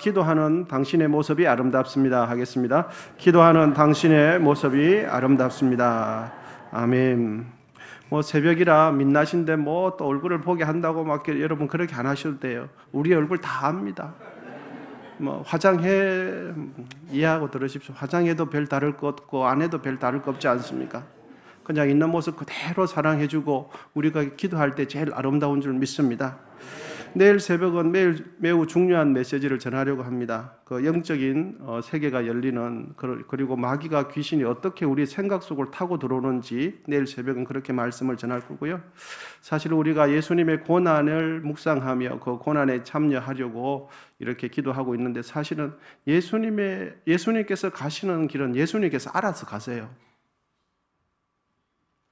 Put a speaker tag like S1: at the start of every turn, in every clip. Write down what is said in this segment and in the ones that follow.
S1: 기도하는 당신의 모습이 아름답습니다. 하겠습니다. 기도하는 당신의 모습이 아름답습니다. 아멘. 새벽이라 민낯인데 또 얼굴을 보게 한다고 여러분 그렇게 안 하셔도 돼요. 우리 얼굴 다 압니다. 화장해 이해하고 들으십시오. 화장해도 별 다를 것 없고 안 해도 별 다를 것 없지 않습니까? 그냥 있는 모습 그대로 사랑해주고 우리가 기도할 때 제일 아름다운 줄 믿습니다. 내일 새벽은 매우 중요한 메시지를 전하려고 합니다. 그 영적인 세계가 열리는, 그리고 마귀가 귀신이 어떻게 우리 생각 속을 타고 들어오는지 내일 새벽은 그렇게 말씀을 전할 거고요. 사실 우리가 예수님의 고난을 묵상하며 그 고난에 참여하려고 이렇게 기도하고 있는데, 사실은 예수님께서 가시는 길은 예수님께서 알아서 가세요.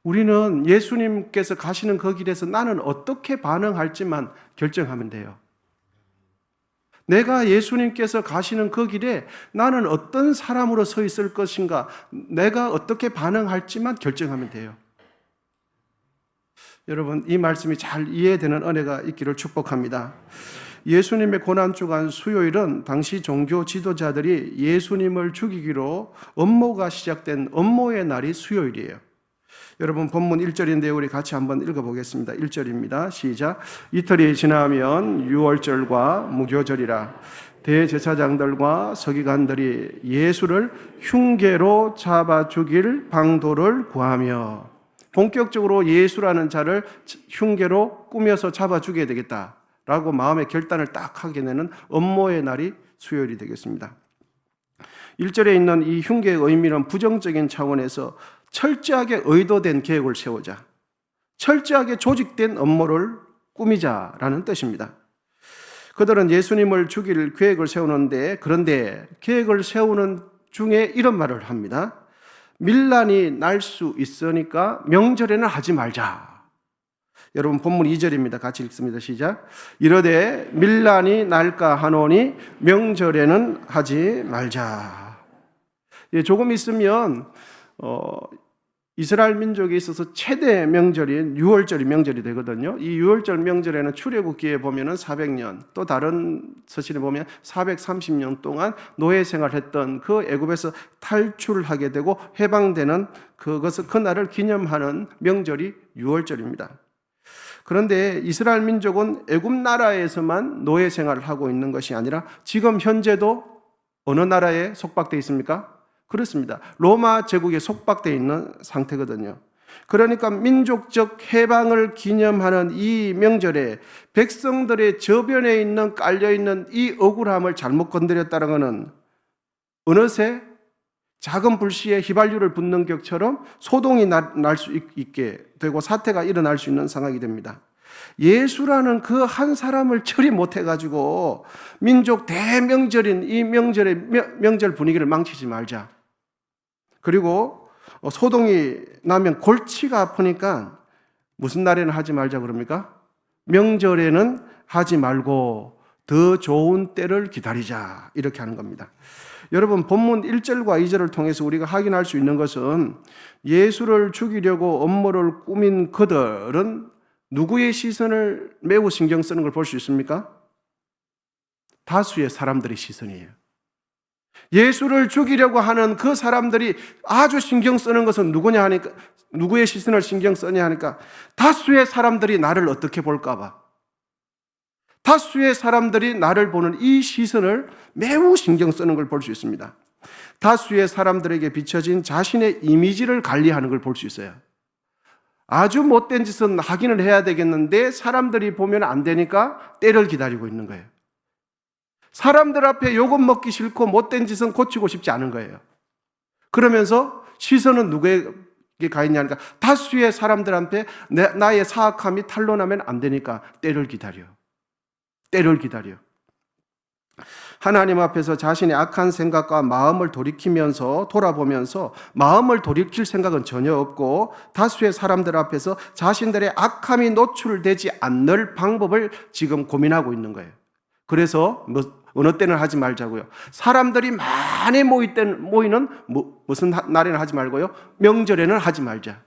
S1: 우리는 예수님께서 가시는 그 길에서 나는 어떻게 반응할지만 결정하면 돼요. 내가 예수님께서 가시는 그 길에 나는 어떤 사람으로 서 있을 것인가, 내가 어떻게 반응할지만 결정하면 돼요. 여러분, 이 말씀이 잘 이해되는 은혜가 있기를 축복합니다. 예수님의 고난주간 수요일은 당시 종교 지도자들이 예수님을 죽이기로 음모가 시작된 음모의 날이 수요일이에요. 여러분, 본문 1절인데 우리 같이 한번 읽어보겠습니다. 1절입니다. 시작. 이틀이 지나면 유월절과 무교절이라 대제사장들과 서기관들이 예수를 흉계로 잡아 죽일 방도를 구하며, 본격적으로 예수라는 자를 흉계로 꾸며서 잡아 죽여야 되겠다라고 마음의 결단을 딱 하게 되는 음모의 날이 수요일이 되겠습니다. 1절에 있는 이 흉계의 의미는 부정적인 차원에서 철저하게 의도된 계획을 세우자, 철저하게 조직된 음모를 꾸미자라는 뜻입니다. 그들은 예수님을 죽일 계획을 세우는데, 그런데 계획을 세우는 중에 이런 말을 합니다. 밀란이 날 수 있으니까 명절에는 하지 말자. 여러분, 본문 2절입니다. 같이 읽습니다. 시작. 이르되 밀란이 날까 하노니 명절에는 하지 말자. 조금 있으면 이스라엘 민족에 있어서 최대 명절인 유월절이 명절이 되거든요. 이 유월절 명절에는 출애굽기에 보면은 400년, 또 다른 서신에 보면 430년 동안 노예 생활했던 그 애굽에서 탈출하게 되고 해방되는 그날을 기념하는 명절이 유월절입니다. 그런데 이스라엘 민족은 애굽 나라에서만 노예 생활을 하고 있는 것이 아니라 지금 현재도 어느 나라에 속박되어 있습니까? 그렇습니다. 로마 제국에 속박되어 있는 상태거든요. 그러니까 민족적 해방을 기념하는 이 명절에 백성들의 저변에 있는 깔려있는 이 억울함을 잘못 건드렸다는 것은 어느새 작은 불씨에 휘발유를 붓는 격처럼 소동이 날 수 있게 되고 사태가 일어날 수 있는 상황이 됩니다. 예수라는 그 한 사람을 처리 못해가지고 민족 대명절인 이 명절 분위기를 망치지 말자. 그리고 소동이 나면 골치가 아프니까 무슨 날에는 하지 말자 그럽니까? 명절에는 하지 말고 더 좋은 때를 기다리자, 이렇게 하는 겁니다. 여러분, 본문 1절과 2절을 통해서 우리가 확인할 수 있는 것은 예수를 죽이려고 음모를 꾸민 그들은 누구의 시선을 매우 신경 쓰는 걸 볼 수 있습니까? 다수의 사람들의 시선이에요. 예수를 죽이려고 하는 그 사람들이 아주 신경 쓰는 것은 누구냐 하니까, 누구의 시선을 신경 쓰냐 하니까 다수의 사람들이 나를 어떻게 볼까 봐, 다수의 사람들이 나를 보는 이 시선을 매우 신경 쓰는 걸 볼 수 있습니다. 다수의 사람들에게 비춰진 자신의 이미지를 관리하는 걸 볼 수 있어요. 아주 못된 짓은 하기는 해야 되겠는데 사람들이 보면 안 되니까 때를 기다리고 있는 거예요. 사람들 앞에 욕은 먹기 싫고 못된 짓은 고치고 싶지 않은 거예요. 그러면서 시선은 누구에게 가 있냐니까 다수의 사람들한테 나의 사악함이 탄로나면 안 되니까 때를 기다려. 하나님 앞에서 자신의 악한 생각과 마음을 돌아보면서 마음을 돌이킬 생각은 전혀 없고, 다수의 사람들 앞에서 자신들의 악함이 노출되지 않을 방법을 지금 고민하고 있는 거예요. 그래서 어느 때는 하지 말자고요. 사람들이 많이 모이는 무슨 날에는 하지 말고요. 명절에는 하지 말자.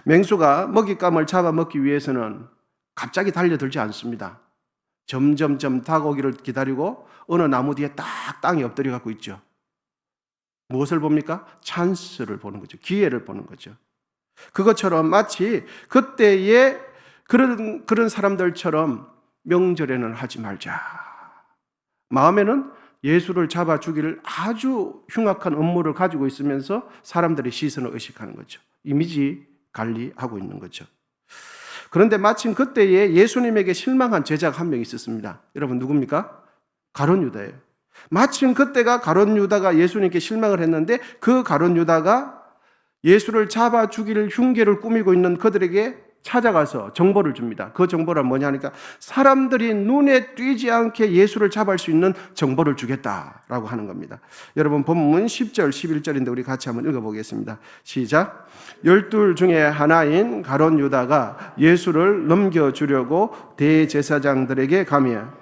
S1: 맹수가 먹잇감을 잡아먹기 위해서는 갑자기 달려들지 않습니다. 점점점 다가오기를 기다리고 어느 나무 뒤에 딱 땅에 엎드려 갖고 있죠. 무엇을 봅니까? 찬스를 보는 거죠. 기회를 보는 거죠. 그것처럼 마치 그때의 그런 사람들처럼 명절에는 하지 말자. 마음에는 예수를 잡아 주기를 아주 흉악한 음모를 가지고 있으면서 사람들의 시선을 의식하는 거죠. 이미지 관리하고 있는 거죠. 그런데 마침 그때에 예수님에게 실망한 제자가 한 명 있었습니다. 여러분 누굽니까? 가룟 유다예요. 마침 그때가 가룟 유다가 예수님께 실망을 했는데 그 가룟 유다가 예수를 잡아 죽일 흉계를 꾸미고 있는 그들에게 찾아가서 정보를 줍니다. 그 정보가 뭐냐 하니까 사람들이 눈에 띄지 않게 예수를 잡을 수 있는 정보를 주겠다라고 하는 겁니다. 여러분 본문 10절 11절인데 우리 같이 한번 읽어보겠습니다. 시작. 12 중에 하나인 가룟 유다가 예수를 넘겨주려고 대제사장들에게 가며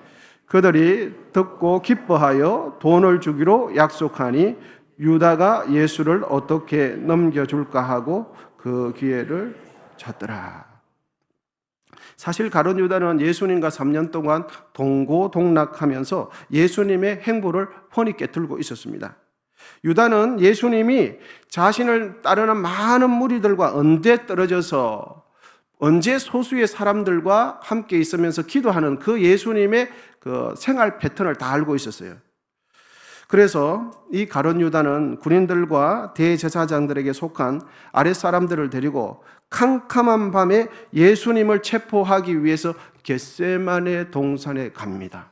S1: 그들이 듣고 기뻐하여 돈을 주기로 약속하니 유다가 예수를 어떻게 넘겨줄까 하고 그 기회를 찾더라. 사실 가룟 유다는 예수님과 3년 동안 동고동락하면서 예수님의 행보를 훤히 깨뜨리고 있었습니다. 유다는 예수님이 자신을 따르는 많은 무리들과 언제 떨어져서 언제 소수의 사람들과 함께 있으면서 기도하는 그 예수님의 그 생활 패턴을 다 알고 있었어요. 그래서 이 가룟 유다는 군인들과 대제사장들에게 속한 아랫사람들을 데리고 캄캄한 밤에 예수님을 체포하기 위해서 겟세마네 동산에 갑니다.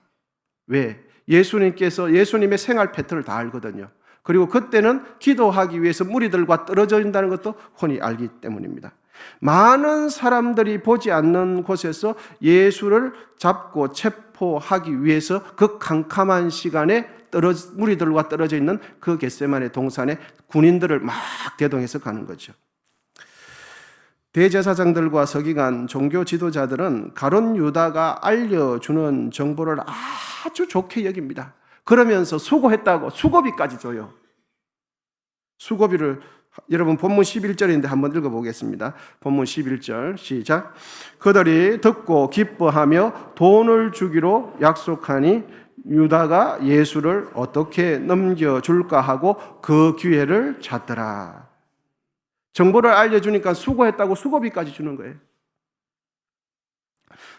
S1: 왜? 예수님께서 예수님의 생활 패턴을 다 알거든요. 그리고 그때는 기도하기 위해서 무리들과 떨어져 있다는 것도 훤히 알기 때문입니다. 많은 사람들이 보지 않는 곳에서 예수를 잡고 체포하기 위해서 그 캄캄한 시간에 무리들과 떨어져 있는 그 겟세마네 동산에 군인들을 막 대동해서 가는 거죠. 대제사장들과 서기관, 종교 지도자들은 가룟 유다가 알려주는 정보를 아주 좋게 여깁니다. 그러면서 수고했다고 수고비까지 줘요. 수고비를 여러분 본문 11절인데 한번 읽어보겠습니다. 본문 11절 시작. 그들이 듣고 기뻐하며 돈을 주기로 약속하니 유다가 예수를 어떻게 넘겨줄까 하고 그 기회를 찾더라. 정보를 알려주니까 수고했다고 수고비까지 주는 거예요.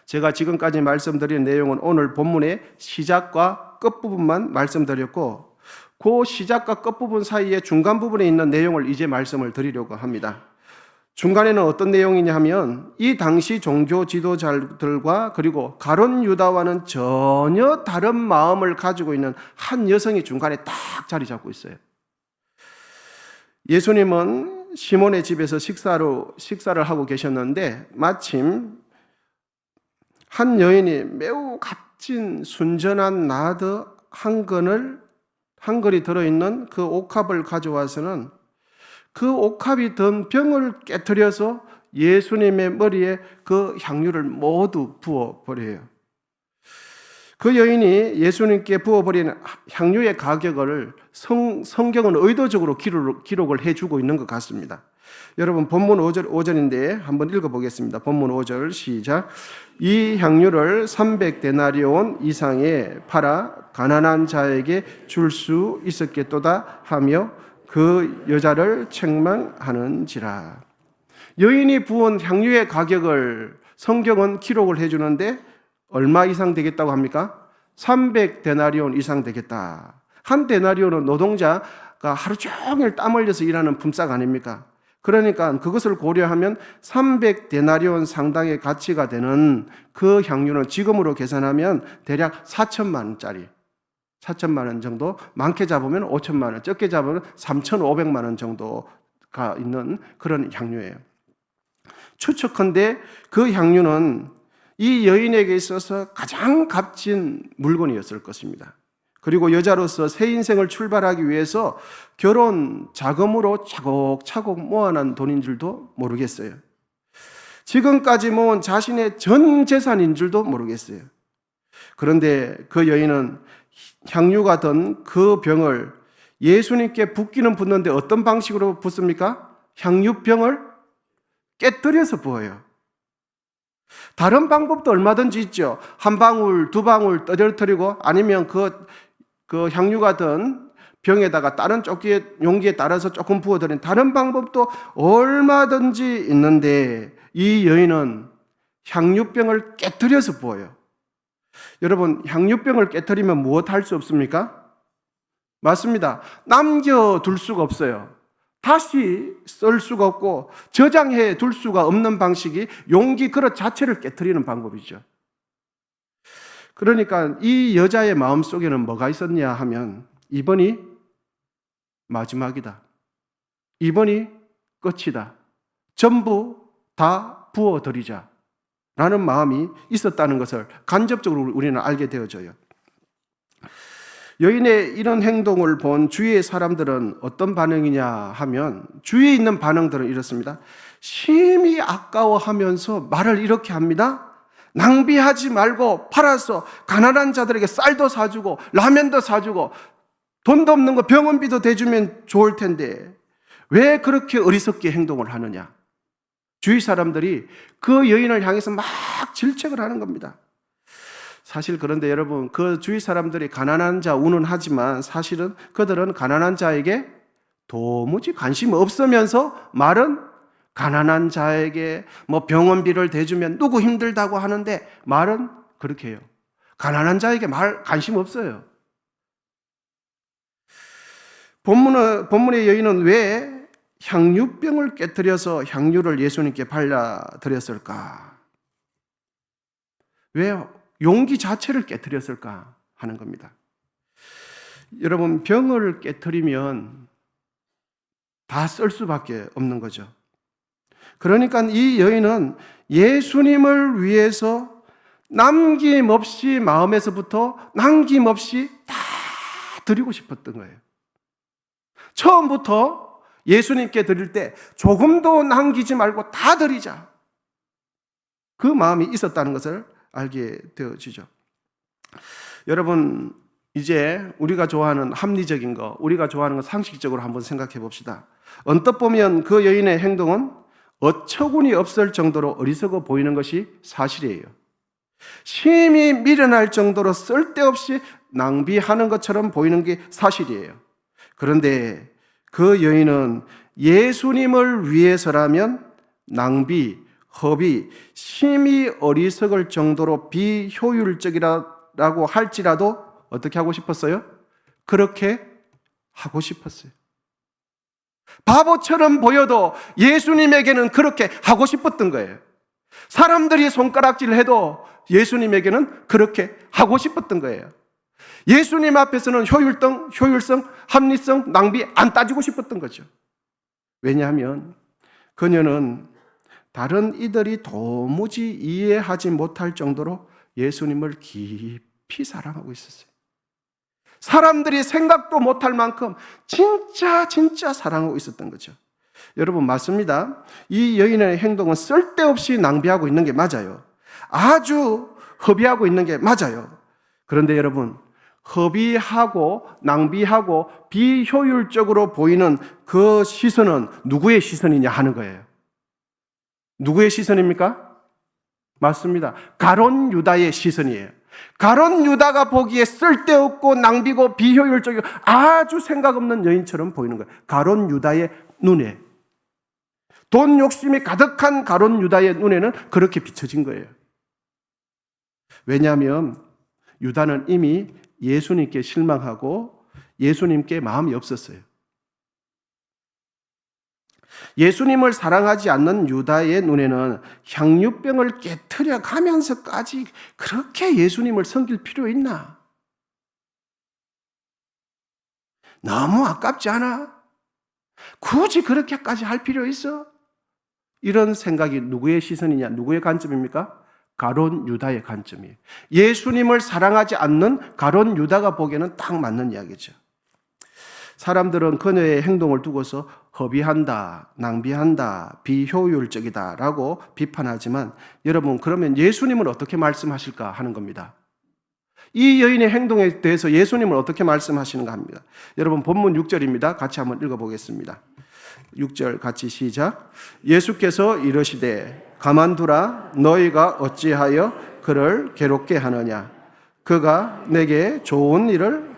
S1: 제가 지금까지 말씀드린 내용은 오늘 본문의 시작과 끝부분만 말씀드렸고 그 시작과 끝부분 사이에 중간 부분에 있는 내용을 이제 말씀을 드리려고 합니다. 중간에는 어떤 내용이냐 하면 이 당시 종교 지도자들과 그리고 가룟 유다와는 전혀 다른 마음을 가지고 있는 한 여성이 중간에 딱 자리 잡고 있어요. 예수님은 시몬의 집에서 식사를 하고 계셨는데 마침 한 여인이 매우 값진 순전한 나드 한 근이 들어있는 그 옥합을 가져와서는 그 옥합이 든 병을 깨트려서 예수님의 머리에 그 향유를 모두 부어버려요. 그 여인이 예수님께 부어버린 향유의 가격을 성경은 의도적으로 기록을 해주고 있는 것 같습니다. 여러분 본문 5절인데 한번 읽어보겠습니다. 본문 5절 시작. 이 향유를 300데나리온 이상에 팔아 가난한 자에게 줄 수 있었겠도다 하며 그 여자를 책망하는지라. 여인이 부은 향유의 가격을 성경은 기록을 해주는데 얼마 이상 되겠다고 합니까? 300데나리온 이상 되겠다. 한 데나리온은 노동자가 하루 종일 땀 흘려서 일하는 품삯 아닙니까? 그러니까 그것을 고려하면 300데나리온 상당의 가치가 되는 그 향유는 지금으로 계산하면 대략 4천만 원짜리 4천만 원 정도, 많게 잡으면 5천만 원, 적게 잡으면 3,500만 원 정도가 있는 그런 향유예요. 추측컨대 그 향유는 이 여인에게 있어서 가장 값진 물건이었을 것입니다. 그리고 여자로서 새 인생을 출발하기 위해서 결혼 자금으로 차곡차곡 모아놓은 돈인 줄도 모르겠어요. 지금까지 모은 자신의 전 재산인 줄도 모르겠어요. 그런데 그 여인은 향유가 든 그 병을 예수님께 붓기는 붓는데 어떤 방식으로 붓습니까? 향유병을 깨뜨려서 부어요. 다른 방법도 얼마든지 있죠. 한 방울, 두 방울 떠들어뜨리고 아니면 그 향유가 든 병에다가 다른 용기에 따라서 조금 부어드리는 다른 방법도 얼마든지 있는데 이 여인은 향유병을 깨뜨려서 부어요. 여러분, 향유병을 깨뜨리면 무엇 할 수 없습니까? 맞습니다. 남겨둘 수가 없어요. 다시 쓸 수가 없고 저장해 둘 수가 없는 방식이 용기 그릇 자체를 깨뜨리는 방법이죠. 그러니까 이 여자의 마음속에는 뭐가 있었냐 하면 이번이 마지막이다. 이번이 끝이다. 전부 다 부어드리자 라는 마음이 있었다는 것을 간접적으로 우리는 알게 되어져요. 여인의 이런 행동을 본 주위의 사람들은 어떤 반응이냐 하면 주위에 있는 반응들은 이렇습니다. 심히 아까워하면서 말을 이렇게 합니다. 낭비하지 말고 팔아서 가난한 자들에게 쌀도 사주고 라면도 사주고 돈도 없는 거 병원비도 대주면 좋을 텐데 왜 그렇게 어리석게 행동을 하느냐. 주위 사람들이 그 여인을 향해서 막 질책을 하는 겁니다. 사실 그런데 여러분, 그 주위 사람들이 가난한 자 운운하지만 사실은 그들은 가난한 자에게 도무지 관심 없으면서 말은 가난한 자에게 뭐 병원비를 대주면 누구 힘들다고 하는데 말은 그렇게 해요. 가난한 자에게 말 관심 없어요. 본문의 여인은 왜 향유병을 깨뜨려서 향유를 예수님께 발라드렸을까? 왜 용기 자체를 깨뜨렸을까 하는 겁니다. 여러분, 병을 깨뜨리면 다 쓸 수밖에 없는 거죠. 그러니까 이 여인은 예수님을 위해서 남김없이 마음에서부터 남김없이 다 드리고 싶었던 거예요. 처음부터 예수님께 드릴 때 조금도 남기지 말고 다 드리자. 그 마음이 있었다는 것을 알게 되어지죠. 여러분, 이제 우리가 좋아하는 합리적인 거, 우리가 좋아하는 거 상식적으로 한번 생각해 봅시다. 언뜻 보면 그 여인의 행동은 어처구니 없을 정도로 어리석어 보이는 것이 사실이에요. 심히 미련할 정도로 쓸데없이 낭비하는 것처럼 보이는 게 사실이에요. 그런데 그 여인은 예수님을 위해서라면 낭비, 허비, 심히 어리석을 정도로 비효율적이라고 할지라도 어떻게 하고 싶었어요? 그렇게 하고 싶었어요. 바보처럼 보여도 예수님에게는 그렇게 하고 싶었던 거예요. 사람들이 손가락질 해도 예수님에게는 그렇게 하고 싶었던 거예요. 예수님 앞에서는 효율성, 합리성, 낭비 안 따지고 싶었던 거죠. 왜냐하면 그녀는 다른 이들이 도무지 이해하지 못할 정도로 예수님을 깊이 사랑하고 있었어요. 사람들이 생각도 못할 만큼 진짜 사랑하고 있었던 거죠. 여러분, 맞습니다. 이 여인의 행동은 쓸데없이 낭비하고 있는 게 맞아요. 아주 허비하고 있는 게 맞아요. 그런데 여러분, 허비하고 낭비하고 비효율적으로 보이는 그 시선은 누구의 시선이냐 하는 거예요. 누구의 시선입니까? 맞습니다. 가룟 유다의 시선이에요. 가룟 유다가 보기에 쓸데없고 낭비고 비효율적이고 아주 생각 없는 여인처럼 보이는 거예요. 가룟 유다의 눈에. 돈 욕심이 가득한 가룟 유다의 눈에는 그렇게 비춰진 거예요. 왜냐하면 유다는 이미 예수님께 실망하고 예수님께 마음이 없었어요. 예수님을 사랑하지 않는 유다의 눈에는 향유병을 깨트려 가면서까지 그렇게 예수님을 섬길 필요 있나? 너무 아깝지 않아? 굳이 그렇게까지 할 필요 있어? 이런 생각이 누구의 시선이냐? 누구의 관점입니까? 가룟 유다의 관점이에요. 예수님을 사랑하지 않는 가룟 유다가 보기에는 딱 맞는 이야기죠. 사람들은 그녀의 행동을 두고서 허비한다, 낭비한다, 비효율적이다 라고 비판하지만 여러분, 그러면 예수님은 어떻게 말씀하실까 하는 겁니다. 이 여인의 행동에 대해서 예수님은 어떻게 말씀하시는가 합니다. 여러분, 본문 6절입니다. 같이 한번 읽어보겠습니다. 6절 같이 시작. 예수께서 이르시되 가만두라. 너희가 어찌하여 그를 괴롭게 하느냐. 그가 내게 좋은 일을.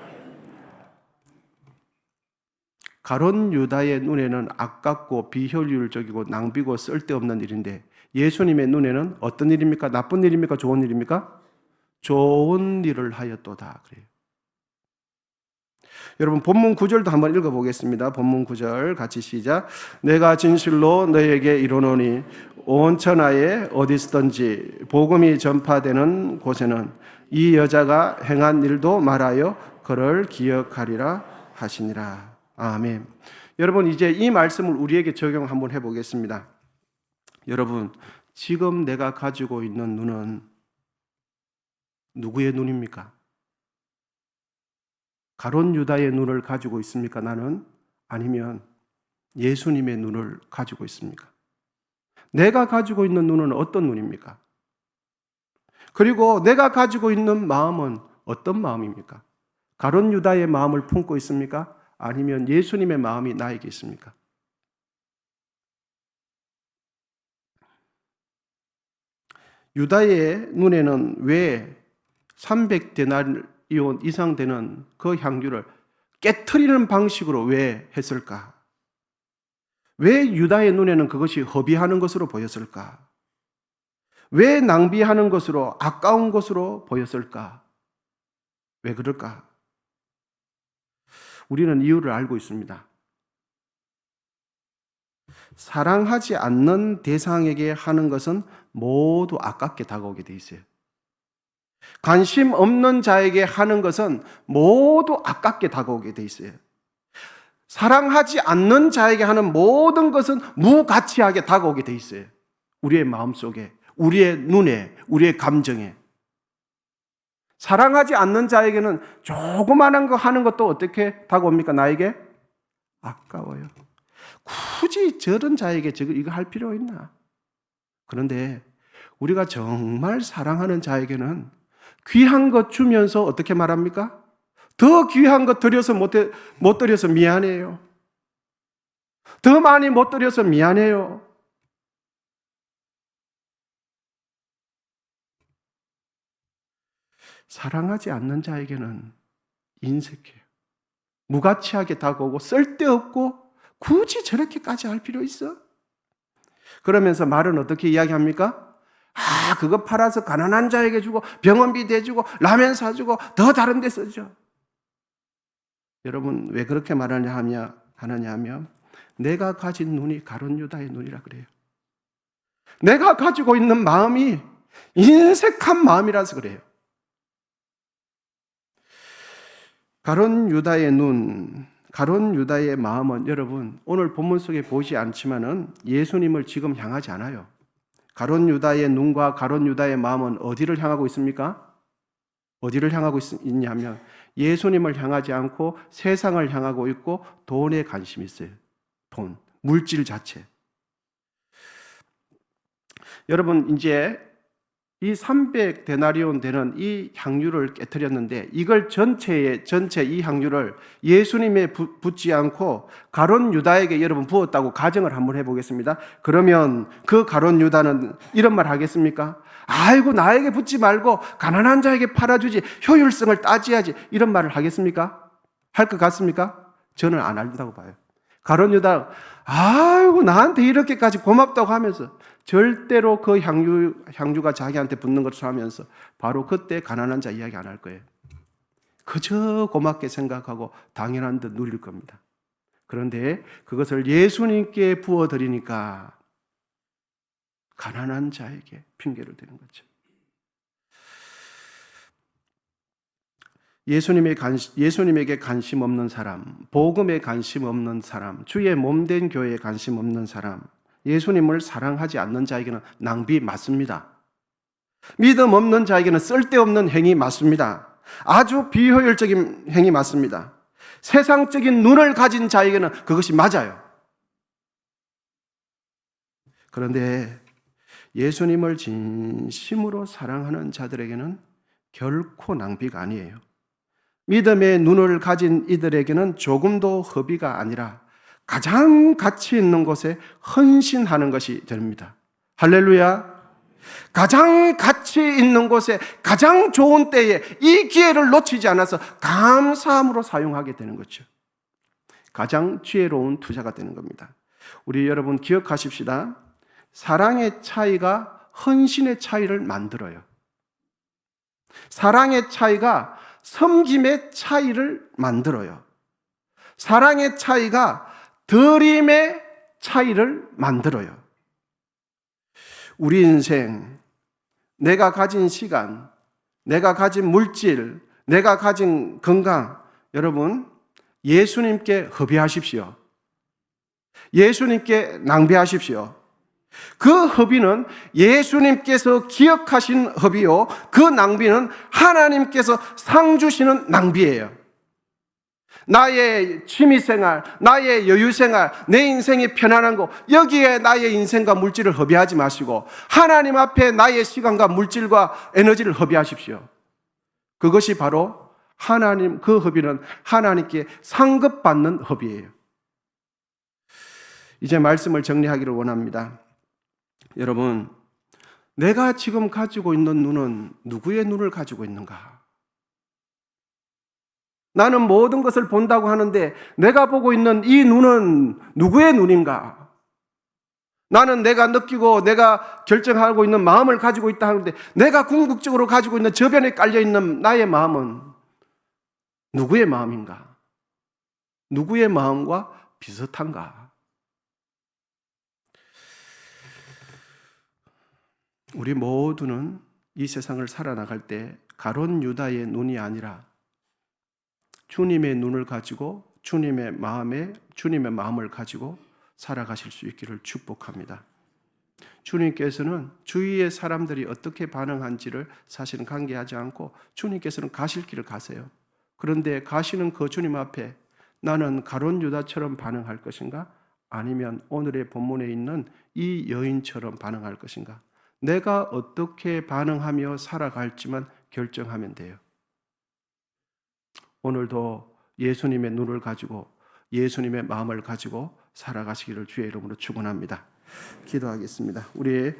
S1: 가룟 유다의 눈에는 아깝고 비효율적이고 낭비고 쓸데없는 일인데 예수님의 눈에는 어떤 일입니까? 나쁜 일입니까? 좋은 일입니까? 좋은 일을 하였도다. 그래요. 여러분 본문 9절도 한번 읽어보겠습니다. 본문 9절 같이 시작. 내가 진실로 너에게 이르노니 온 천하에 어디서든지 복음이 전파되는 곳에는 이 여자가 행한 일도 말하여 그를 기억하리라 하시니라. 아멘. 여러분 이제 이 말씀을 우리에게 적용 한번 해보겠습니다. 여러분 지금 내가 가지고 있는 눈은 누구의 눈입니까? 가룟 유다의 눈을 가지고 있습니까? 나는? 아니면 예수님의 눈을 가지고 있습니까? 내가 가지고 있는 눈은 어떤 눈입니까? 그리고 내가 가지고 있는 마음은 어떤 마음입니까? 가룟 유다의 마음을 품고 있습니까? 아니면 예수님의 마음이 나에게 있습니까? 유다의 눈에는 왜 300데나리온 이상 되는 그 향유를 깨트리는 방식으로 왜 했을까? 왜 유다의 눈에는 그것이 허비하는 것으로 보였을까? 왜 낭비하는 것으로 아까운 것으로 보였을까? 왜 그럴까? 우리는 이유를 알고 있습니다. 사랑하지 않는 대상에게 하는 것은 모두 아깝게 다가오게 돼 있어요. 관심 없는 자에게 하는 것은 모두 아깝게 다가오게 돼 있어요. 사랑하지 않는 자에게 하는 모든 것은 무가치하게 다가오게 돼 있어요. 우리의 마음속에, 우리의 눈에, 우리의 감정에. 사랑하지 않는 자에게는 조그마한 거 하는 것도 어떻게 다가옵니까? 나에게 아까워요. 굳이 저런 자에게 이거 할 필요 있나? 그런데 우리가 정말 사랑하는 자에게는 귀한 것 주면서 어떻게 말합니까? 더 귀한 것 드려서 못 드려서 미안해요. 더 많이 못 드려서 미안해요. 사랑하지 않는 자에게는 인색해요. 무가치하게 다가오고 쓸데없고 굳이 저렇게까지 할 필요 있어? 그러면서 말은 어떻게 이야기합니까? 그거 팔아서 가난한 자에게 주고 병원비 대주고 라면 사주고 더 다른 데 쓰죠. 여러분 왜 그렇게 말하냐 하면 내가 가진 눈이 가룟 유다의 눈이라 그래요. 내가 가지고 있는 마음이 인색한 마음이라서 그래요. 가룟 유다의 눈, 가룟 유다의 마음은 여러분 오늘 본문 속에 보이지 않지만은 예수님을 지금 향하지 않아요. 가룟 유다의 눈과 가룟 유다의 마음은 어디를 향하고 있습니까? 어디를 향하고 있냐면 예수님을 향하지 않고 세상을 향하고 있고 돈에 관심이 있어요. 돈, 물질 자체. 여러분 이제 이 300데나리온 되는 이 향유를 깨뜨렸는데 이걸 전체 이 향유를 예수님에 붓지 않고 가룟 유다에게 여러분 부었다고 가정을 한번 해보겠습니다. 그러면 그 가룟 유다는 이런 말 하겠습니까? 아이고 나에게 붓지 말고 가난한 자에게 팔아주지 효율성을 따져야지 이런 말을 하겠습니까? 할 것 같습니까? 저는 안 한다고 봐요. 가룟 유다 아이고 나한테 이렇게까지 고맙다고 하면서 절대로 그 향유가 자기한테 붙는 것을 하면서 바로 그때 가난한 자 이야기 안 할 거예요. 그저 고맙게 생각하고 당연한 듯 누릴 겁니다. 그런데 그것을 예수님께 부어드리니까 가난한 자에게 핑계를 대는 거죠. 예수님에게 관심 없는 사람, 복음에 관심 없는 사람, 주의 몸된 교회에 관심 없는 사람, 예수님을 사랑하지 않는 자에게는 낭비 맞습니다. 믿음 없는 자에게는 쓸데없는 행위 맞습니다. 아주 비효율적인 행위 맞습니다. 세상적인 눈을 가진 자에게는 그것이 맞아요. 그런데 예수님을 진심으로 사랑하는 자들에게는 결코 낭비가 아니에요. 믿음의 눈을 가진 이들에게는 조금도 허비가 아니라 가장 가치 있는 곳에 헌신하는 것이 됩니다. 할렐루야. 가장 가치 있는 곳에 가장 좋은 때에 이 기회를 놓치지 않아서 감사함으로 사용하게 되는 거죠. 가장 지혜로운 투자가 되는 겁니다. 우리 여러분 기억하십시다. 사랑의 차이가 헌신의 차이를 만들어요. 사랑의 차이가 섬김의 차이를 만들어요. 사랑의 차이가 드림의 차이를 만들어요. 우리 인생, 내가 가진 시간, 내가 가진 물질, 내가 가진 건강, 여러분 예수님께 허비하십시오. 예수님께 낭비하십시오. 그 허비는 예수님께서 기억하신 허비요, 그 낭비는 하나님께서 상 주시는 낭비예요. 나의 취미생활, 나의 여유생활, 내 인생이 편안한 거, 여기에 나의 인생과 물질을 허비하지 마시고 하나님 앞에 나의 시간과 물질과 에너지를 허비하십시오. 그것이 바로 하나님, 그 허비는 하나님께 상급받는 허비예요. 이제 말씀을 정리하기를 원합니다. 여러분, 내가 지금 가지고 있는 눈은 누구의 눈을 가지고 있는가? 나는 모든 것을 본다고 하는데 내가 보고 있는 이 눈은 누구의 눈인가? 나는 내가 느끼고 내가 결정하고 있는 마음을 가지고 있다 하는데 내가 궁극적으로 가지고 있는 저변에 깔려있는 나의 마음은 누구의 마음인가? 누구의 마음과 비슷한가? 우리 모두는 이 세상을 살아나갈 때 가룟 유다의 눈이 아니라 주님의 눈을 가지고 주님의 마음을 가지고 살아가실 수 있기를 축복합니다. 주님께서는 주위의 사람들이 어떻게 반응한지를 사실은 관계하지 않고 주님께서는 가실 길을 가세요. 그런데 가시는 그 주님 앞에 나는 가룟 유다처럼 반응할 것인가? 아니면 오늘의 본문에 있는 이 여인처럼 반응할 것인가? 내가 어떻게 반응하며 살아갈지만 결정하면 돼요. 오늘도 예수님의 눈을 가지고 예수님의 마음을 가지고 살아가시기를 주의 이름으로 축원합니다. 기도하겠습니다. 우리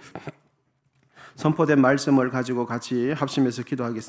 S1: 선포된 말씀을 가지고 같이 합심해서 기도하겠습니다.